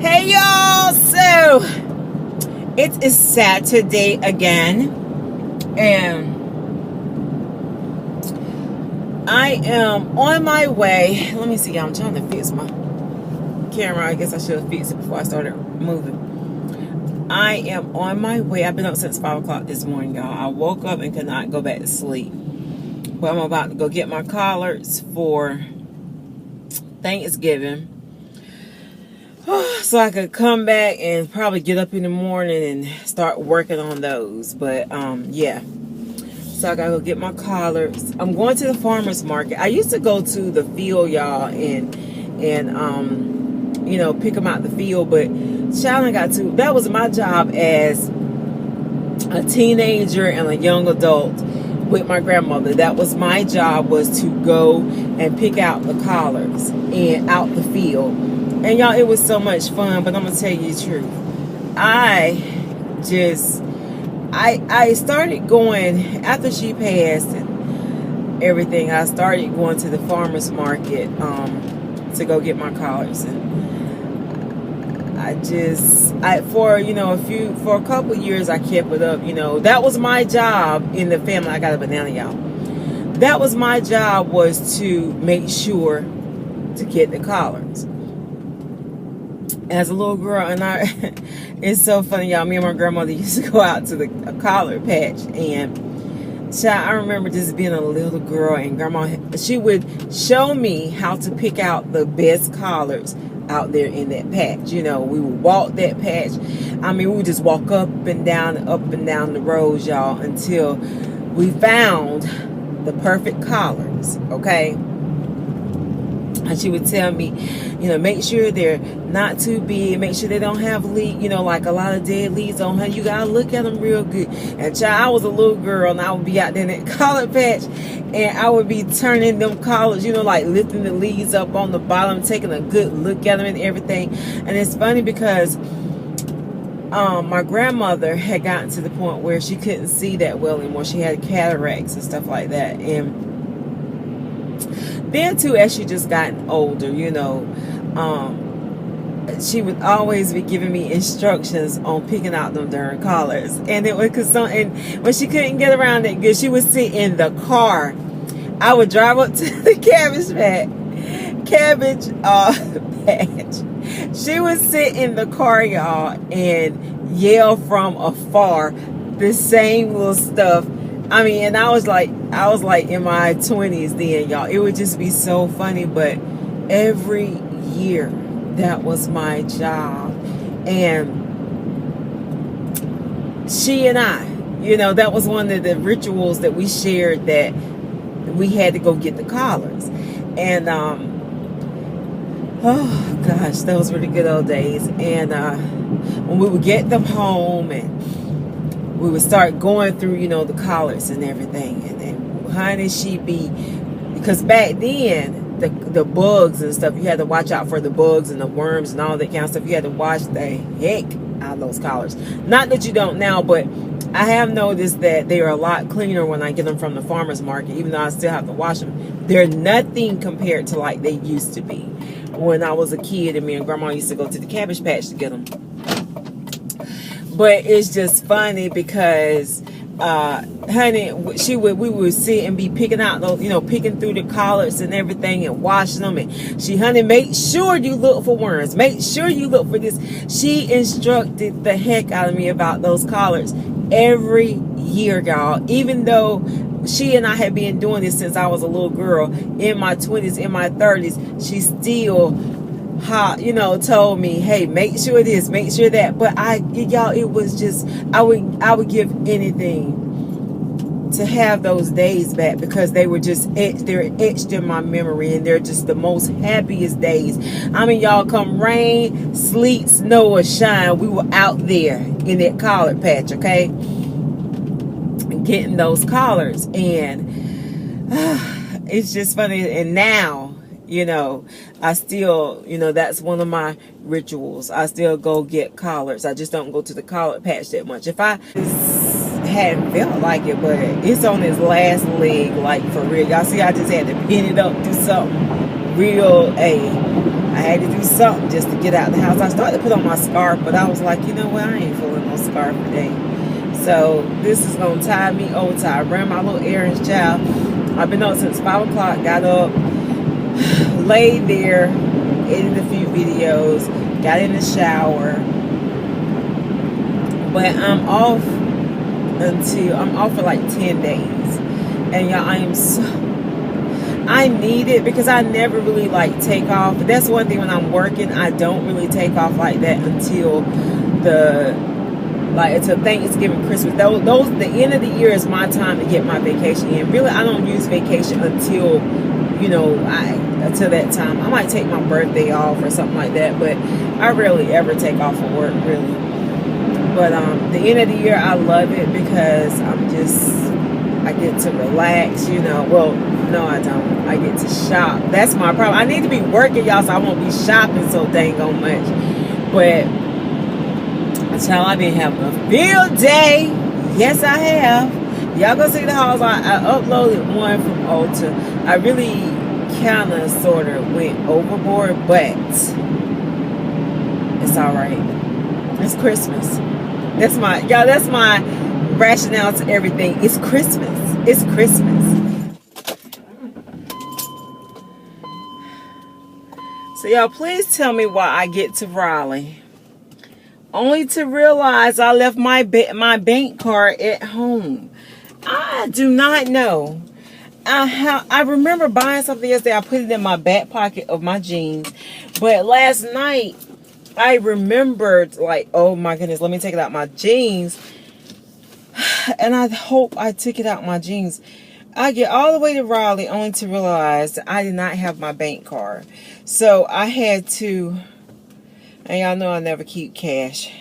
Hey y'all, so it is Saturday again, and I am on my way. Let me see, y'all. I'm trying to fix my camera. I guess I should have fixed it before I started moving. I am on my way. I've been up since 5 o'clock this morning, y'all. I woke up and could not go back to sleep, but I'm about to go get my collards for Thanksgiving, so I could come back and probably get up in the morning and start working on those. But yeah, so I gotta go get my collards. I'm going to the farmer's market. I used to go to the field, y'all, and you know, pick them out the field, but child, that was my job as a teenager and a young adult with my grandmother. That was my job, was to go and pick out the collards and out the field. And y'all, it was so much fun. But I'm gonna tell you the truth, I started going after she passed and everything. I started going to the farmer's market to go get my collards, and for a couple of years I kept it up. You know, that was my job in the family. I got a banana, y'all. That was my job, was to make sure to get the collards as a little girl. And it's so funny, y'all. Me and my grandmother used to go out to the collard patch, and I remember just being a little girl, and grandma, she would show me how to pick out the best collards out there in that patch. You know, we would walk that patch. I mean, we would just walk up and down the rows, y'all, until we found the perfect collards, okay? And she would tell me, you know, make sure they're not too big, make sure they don't have leaves, you know, like a lot of dead leaves on her. You gotta look at them real good. And child, I was a little girl, and I would be out there in that collard patch, and I would be turning them collards, you know, like lifting the leaves up on the bottom, taking a good look at them and everything. And it's funny because my grandmother had gotten to the point where she couldn't see that well anymore. She had cataracts and stuff like that. And then too, as she just gotten older, you know, she would always be giving me instructions on picking out them darn collards. And it was and when she couldn't get around it good, she would sit in the car. I would drive up to the cabbage patch. She would sit in the car, y'all, and yell from afar the same little stuff. I mean, and I was like in my 20s then, y'all. It would just be so funny. But every year, that was my job. And she and I, you know, that was one of the rituals that we shared, that we had to go get the collars. And oh gosh, those were the good old days. And when we would get them home, and we would start going through, you know, the collards and everything. And then, honey, she'd be, because back then, the bugs and stuff, you had to watch out for the bugs and the worms and all that kind of stuff. You had to wash the heck out of those collars. Not that you don't now, but I have noticed that they are a lot cleaner when I get them from the farmer's market, even though I still have to wash them. They're nothing compared to like they used to be when I was a kid, and me and grandma used to go to the cabbage patch to get them. But it's just funny because, honey, we would sit and be picking out those, you know, picking through the collards and everything and washing them. And she, honey, make sure you look for worms. Make sure you look for this. She instructed the heck out of me about those collards every year, y'all. Even though she and I had been doing this since I was a little girl, in my 20s, in my 30s, she still, you know, told me, hey, make sure this, make sure that. But y'all, it was just, I would give anything to have those days back, because they were just they're etched in my memory, and they're just the most happiest days. I mean, y'all, come rain, sleet, snow, or shine, we were out there in that collard patch, okay, getting those collards. And it's just funny. And now, you know, I still, you know, that's one of my rituals. I still go get collards. I just don't go to the collard patch that much. If I hadn't felt like it, but it's on its last leg, like for real. Y'all see, I just had to pin it up, do something real. I had to do something just to get out of the house. I started to put on my scarf, but I was like, you know what? I ain't feeling no scarf today. So this is going to tie me over till I run my little errands, child. I've been up since 5 o'clock, got up, laid there, edited a few videos, got in the shower. But I'm off for like 10 days. And y'all, I need it because I never really like take off. But that's one thing when I'm working, I don't really take off like that until until Thanksgiving, Christmas. Those the end of the year is my time to get my vacation in. Really, I don't use vacation until until that time. I might take my birthday off or something like that, but I rarely ever take off for work, really. But the end of the year, I love it because I get to relax, Well, no, I don't. I get to shop. That's my problem. I need to be working, y'all, so I won't be shopping so dang on much. But, child, I've been having a field day. Yes, I have. Y'all go see the hauls. I uploaded one from Ulta. I really kind of sort of went overboard, but it's all right. It's Christmas. That's my rationale to everything. It's Christmas. It's Christmas. So y'all, please tell me why I get to Raleigh only to realize I left my bank card at home. I do not know. I remember buying something yesterday. I put it in my back pocket of my jeans, but last night I remembered, like, oh my goodness, let me take it out my jeans. And I hope I took it out my jeans. I get all the way to Raleigh only to realize that I did not have my bank card. So I had to, and y'all know I never keep cash.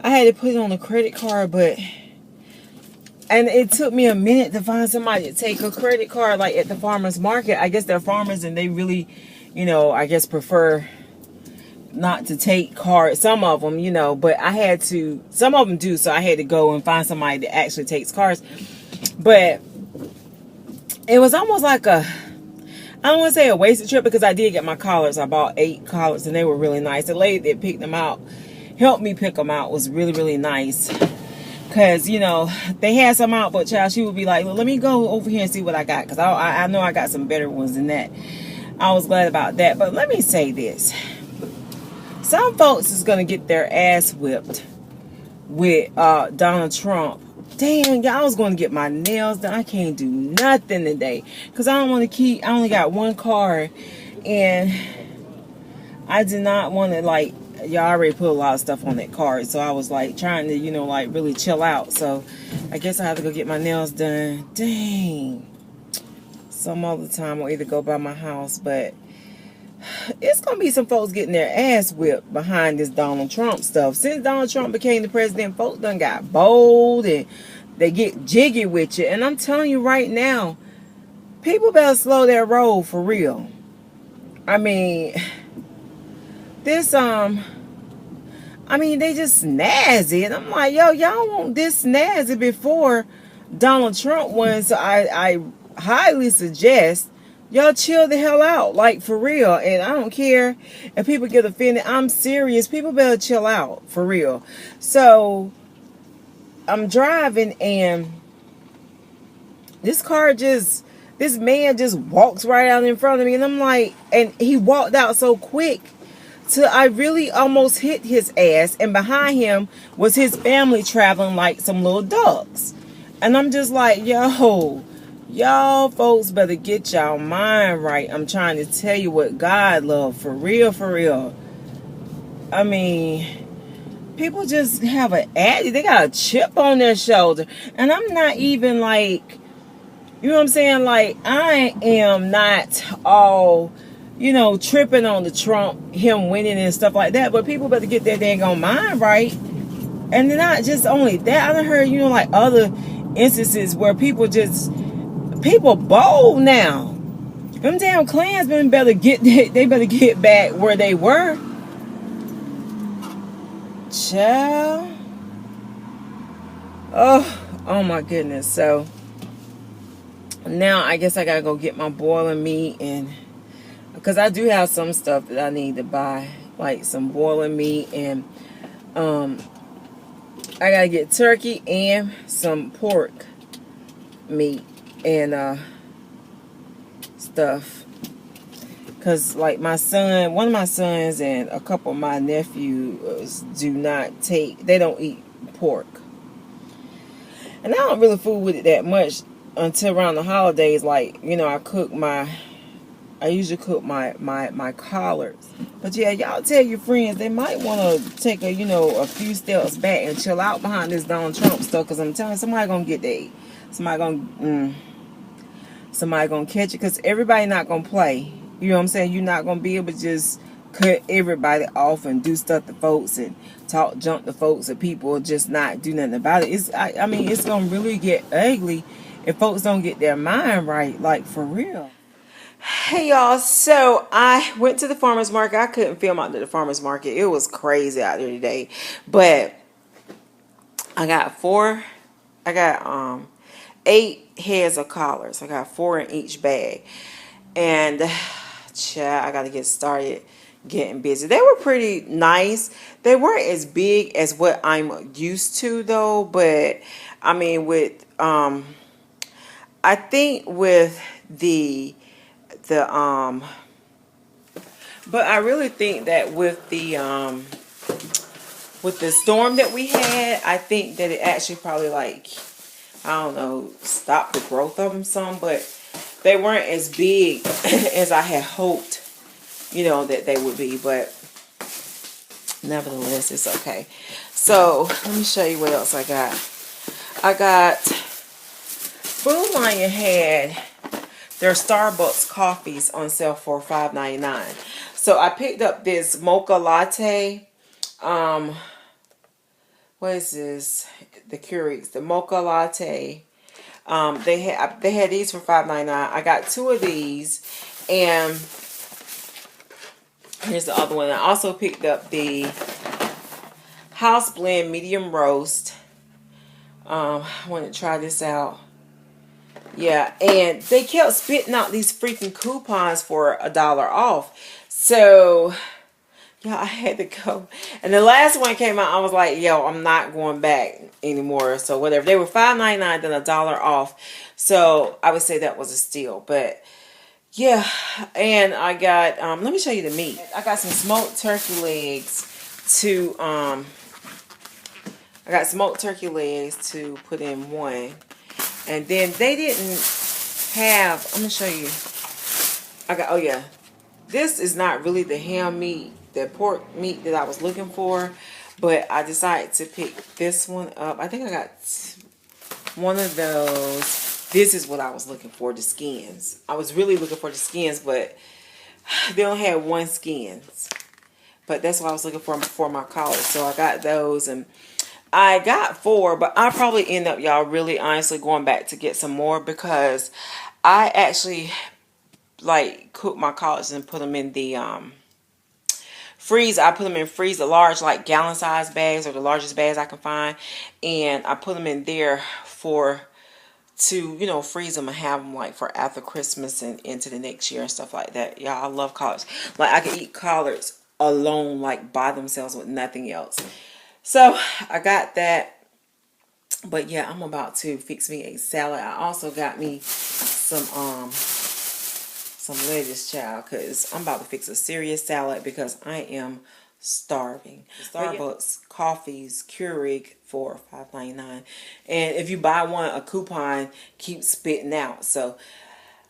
I had to put it on a credit card, and it took me a minute to find somebody to take a credit card, like at the farmer's market. I guess they're farmers and they really, I guess prefer not to take cards, some of them, but some of them do, so I had to go and find somebody that actually takes cards. But it was almost like I don't want to say a wasted trip, because I did get my collars. I bought 8 collars and they were really nice. The lady that picked them out, helped me pick them out, was really, really nice. Because, they had some out, but child, she would be like, well, let me go over here and see what I got. Because I know I got some better ones than that. I was glad about that. But let me say this. Some folks is going to get their ass whipped with Donald Trump. Dang, y'all, I was going to get my nails done. I can't do nothing today. Because I only got one card. And I did not want to, y'all already put a lot of stuff on that card. So I was, trying to, really chill out. So I guess I have to go get my nails done. Dang. Some other time I'll either go by my house, but it's going to be some folks getting their ass whipped behind this Donald Trump stuff. Since Donald Trump became the president, folks done got bold and they get jiggy with you. And I'm telling you right now, people better slow their roll for real. I mean, they just snazzy. And I'm like, yo, y'all want this snazzy before Donald Trump won. So I highly suggest y'all chill the hell out, for real. And I don't care if people get offended. I'm serious. People better chill out, for real. So I'm driving and this man just walks right out in front of me. And I'm like, and he walked out so quick till I really almost hit his ass. And behind him was his family traveling like some little ducks. And I'm just like, yo, y'all folks better get y'all mind right. I'm trying to tell you what God loves, for real, for real. I mean, people just have an attitude. They got a chip on their shoulder. And I'm not even you know what I'm saying? I am not all, tripping on the Trump, him winning and stuff like that. But people better get their dang on mind right. And not just only that. I done heard, other instances where people bold now. Them damn Klansmen better get back where they were. Child. Oh my goodness. So now I guess I gotta go get my boiling meat, and because I do have some stuff that I need to buy, like some boiling meat, and I gotta get turkey and some pork meat and stuff. Because like my son, one of my sons and a couple of my nephews they don't eat pork. And I don't really fool with it that much until around the holidays. Like, I usually cook my collards. But yeah, y'all tell your friends they might want to take a few steps back and chill out behind this Donald Trump stuff. Because I'm telling you, somebody gonna get that. Somebody gonna catch it. Because everybody not gonna play. You know what I'm saying? You're not gonna be able to just cut everybody off and do stuff to folks and talk junk to folks, and people just not do nothing about it. I mean, it's gonna really get ugly if folks don't get their mind right, like for real. Hey y'all, so I went to the farmer's market. I couldn't film out to the farmer's market. It was crazy out there today. But I got 8 heads of collars. I got 4 in each bag. And I got to get started getting busy. They were pretty nice. They weren't as big as what I'm used to though, but I mean I think with but I really think that with the storm that we had, I think that it actually probably I don't know, stopped the growth of them some, but they weren't as big as I had hoped, that they would be, but nevertheless, it's okay. So, let me show you what else I got. I got, Food Lion had their Starbucks coffees on sale for $5.99. So, I picked up this mocha latte. What is this? The Keurigs, the mocha latte. They had these for $5.99. I got 2 of these, and here's the other one. I also picked up the House Blend Medium Roast. I want to try this out. Yeah, and they kept spitting out these freaking coupons for $1 off. So yeah, I had to go. And the last one came out, I was like, yo, I'm not going back anymore. So whatever. They were $5.99, then $1 off. So I would say that was a steal. But yeah, and I got, let me show you the meat. I got some smoked turkey legs to, put in one. And then they didn't have, I'm going to show you. Oh yeah, this is not really the ham meat, the pork meat that I was looking for, but I decided to pick this one up. I think I got one of those. This is what I was looking for, the skins. I was really looking for the skins, but they only had 1 skins. But that's what I was looking for my collard. So I got those, and I got 4, but I probably end up, y'all, really honestly going back to get some more, because I actually cook my collards and put them in the freeze. I put them in freeze, large gallon size bags, or the largest bags I can find, and I put them in there to freeze them and have them for after Christmas and into the next year and stuff like that. Yeah, I love collards. I can eat collards alone, by themselves, with nothing else. So I got that. But yeah, I'm about to fix me a salad. I also got me some lettuce, child, because I'm about to fix a serious salad because I am starving. Starbucks coffees Keurig for $5.99, and if you buy one, a coupon keeps spitting out. So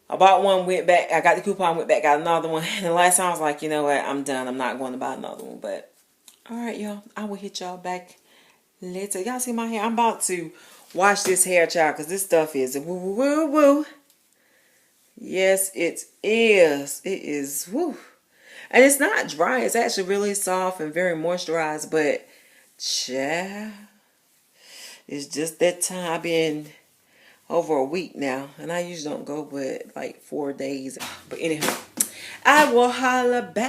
I bought one, went back, I got the coupon, went back, got another one, and the last time I was like, you know what, I'm done. I'm not going to buy another one. But alright, y'all, I will hit y'all back later. Y'all see my hair? I'm about to wash this hair, child, because this stuff is woo woo woo woo. Yes, it is. It is. Woo. And it's not dry. It's actually really soft and very moisturized. But, child, it's just that time. I've been over a week now. And I usually don't go but 4 days. But anyhow, I will holla back.